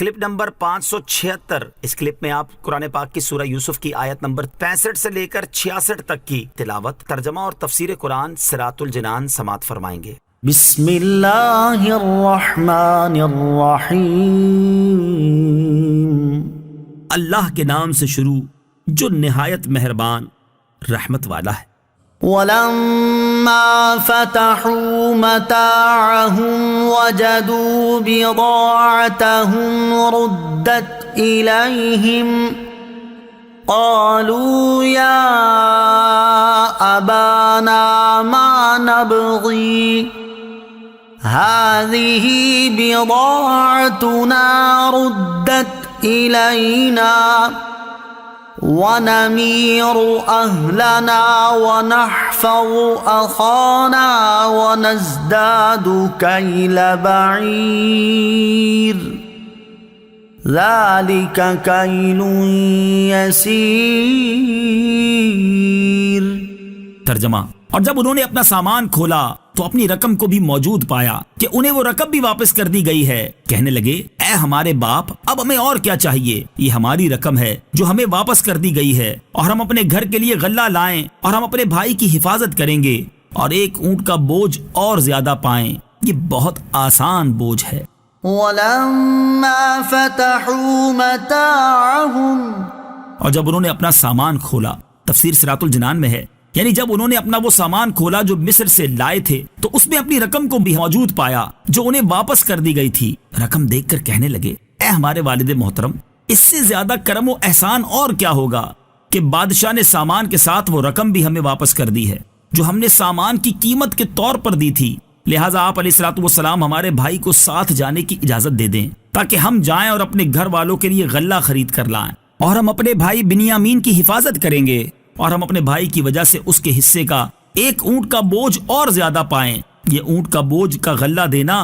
Clip number 576۔ اس clip میں آپ قرآن پاک کی سورہ یوسف کی آیت نمبر 65 سے لے کر 66 تک کی تلاوت، ترجمہ اور تفسیر قرآن صراط الجنان سماعت فرمائیں گے۔ بسم اللہ الرحمن الرحیم، اللہ کے نام سے شروع جو نہایت مہربان رحمت والا ہے۔ وَلَمَّا فَتَحُوا مَتَاعَهُمْ وَجَدُوا بِضَاعَتَهُمْ رُدَّتْ إِلَيْهِمْ قَالُوا يَا أَبَانَا مَا نَبْغِي هَذِهِ بِضَاعَتُنَا رُدَّتْ إِلَيْنَا وَنَمِيرُ أَهْلَنَا وَنَحْفَظُ أَخَانَا وَنَزْدَادُ كَيْلَ بَعِيرٍ ذَلِكَ كَيْلٌ يَسِيرٌ۔ ترجمہ: اور جب انہوں نے اپنا سامان کھولا تو اپنی رقم کو بھی موجود پایا کہ انہیں وہ رقم بھی واپس کر دی گئی ہے۔ کہنے لگے، اے ہمارے باپ، اب ہمیں اور کیا چاہیے؟ یہ ہماری رقم ہے جو ہمیں واپس کر دی گئی ہے، اور ہم اپنے گھر کے لیے غلہ لائیں اور ہم اپنے بھائی کی حفاظت کریں گے اور ایک اونٹ کا بوجھ اور زیادہ پائیں۔ یہ بہت آسان بوجھ ہے۔ وَلَمَّا فَتَحُوا مَتَاعَهُمْ، اور جب انہوں نے اپنا سامان کھولا، تفسیر صراط الجنان میں ہے، یعنی جب انہوں نے اپنا وہ سامان کھولا جو مصر سے لائے تھے تو اس میں اپنی رقم کو بھی موجود پایا جو انہیں واپس کر دی گئی تھی۔ رقم دیکھ کر کہنے لگے، اے ہمارے والد محترم، اس سے زیادہ کرم و احسان اور کیا ہوگا کہ بادشاہ نے سامان کے ساتھ وہ رقم بھی ہمیں واپس کر دی ہے جو ہم نے سامان کی قیمت کے طور پر دی تھی۔ لہٰذا آپ علیہ الصلوۃ والسلام ہمارے بھائی کو ساتھ جانے کی اجازت دے دیں تاکہ ہم جائیں اور اپنے گھر والوں کے لیے غلہ خرید کر لائیں، اور ہم اپنے بھائی بنیامین کی حفاظت کریں گے، اور ہم اپنے بھائی کی وجہ سے اس کے حصے کا ایک اونٹ کا بوجھ اور زیادہ پائیں۔ یہ اونٹ کا بوجھ کا غلہ دینا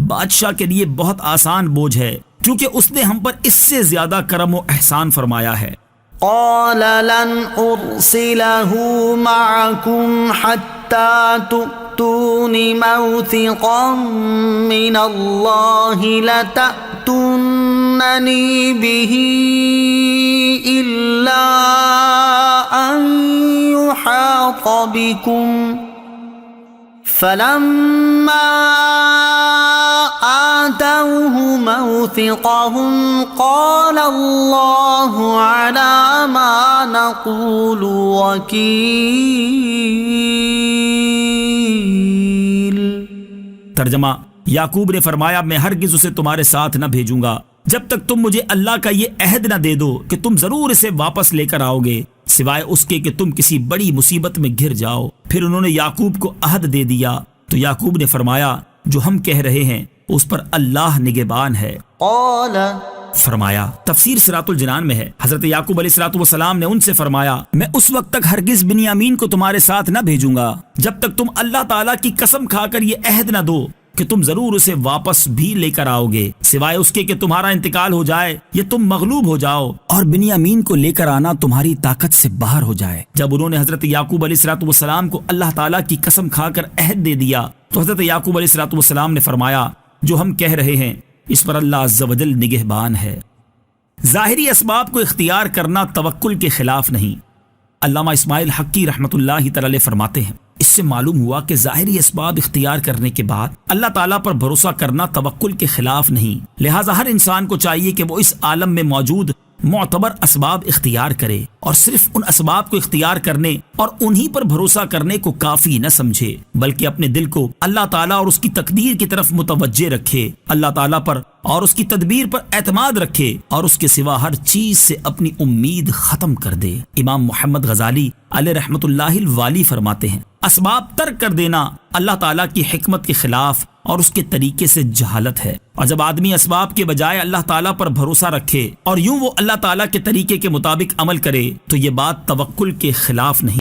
بادشاہ کے لیے بہت آسان بوجھ ہے کیونکہ اس نے ہم پر اس سے زیادہ کرم و احسان فرمایا ہے۔ قال لن أرسله معكم حتى تؤتون موثقا من الله لتأتونني به إلا أن يحاط بكم فلما آتوه موثقهم قال الله على ما نقول وكيل۔ ترجمہ: یعقوب نے فرمایا، میں ہرگز اسے تمہارے ساتھ نہ بھیجوں گا جب تک تم مجھے اللہ کا یہ عہد نہ دے دو کہ تم ضرور اسے واپس لے کر آؤ گے، سوائے اس کے کہ تم کسی بڑی مصیبت میں گر جاؤ۔ پھر انہوں نے یعقوب کو عہد دے دیا تو یعقوب نے فرمایا، جو ہم کہہ رہے ہیں اس پر اللہ نگہبان ہے۔ قال، فرمایا، تفسیر صراط الجنان میں ہے، حضرت یعقوب علیہ الصلوۃ والسلام نے ان سے فرمایا، میں اس وقت تک ہرگز بنیامین کو تمہارے ساتھ نہ بھیجوں گا جب تک تم اللہ تعالیٰ کی قسم کھا کر یہ عہد نہ دو کہ تم ضرور اسے واپس بھی لے کر آؤ گے، سوائے اس کے کہ تمہارا انتقال ہو جائے یا تم مغلوب ہو جاؤ اور بنیامین کو لے کر آنا تمہاری طاقت سے باہر ہو جائے۔ جب انہوں نے حضرت یعقوب علیہ الصلوۃ والسلام کو اللہ تعالیٰ کی قسم کھا کر عہد دے دیا تو حضرت یعقوب علیہ الصلوۃ والسلام نے فرمایا، جو ہم کہہ رہے ہیں اس پر اللہ عز و جل نگہبان ہے۔ ظاہری اسباب کو اختیار کرنا توکل کے خلاف نہیں۔ علامہ اسماعیل حقی رحمۃ اللہ تعالی علیہ فرماتے ہیں، اس سے معلوم ہوا کہ ظاہری اسباب اختیار کرنے کے بعد اللہ تعالیٰ پر بھروسہ کرنا توکل کے خلاف نہیں، لہٰذا ہر انسان کو چاہیے کہ وہ اس عالم میں موجود معتبر اسباب اختیار کرے اور صرف ان اسباب کو اختیار کرنے اور انہی پر بھروسہ کرنے کو کافی نہ سمجھے، بلکہ اپنے دل کو اللہ تعالیٰ اور اس کی تقدیر کی طرف متوجہ رکھے، اللہ تعالیٰ پر اور اس کی تدبیر پر اعتماد رکھے اور اس کے سوا ہر چیز سے اپنی امید ختم کر دے۔ امام محمد غزالی علیہ رحمۃ اللہ الوالی فرماتے ہیں، اسباب ترک کر دینا اللہ تعالیٰ کی حکمت کے خلاف اور اس کے طریقے سے جہالت ہے، اور جب آدمی اسباب کے بجائے اللہ تعالیٰ پر بھروسہ رکھے اور یوں وہ اللہ تعالیٰ کے طریقے کے مطابق عمل کرے تو یہ بات توکل کے خلاف نہیں۔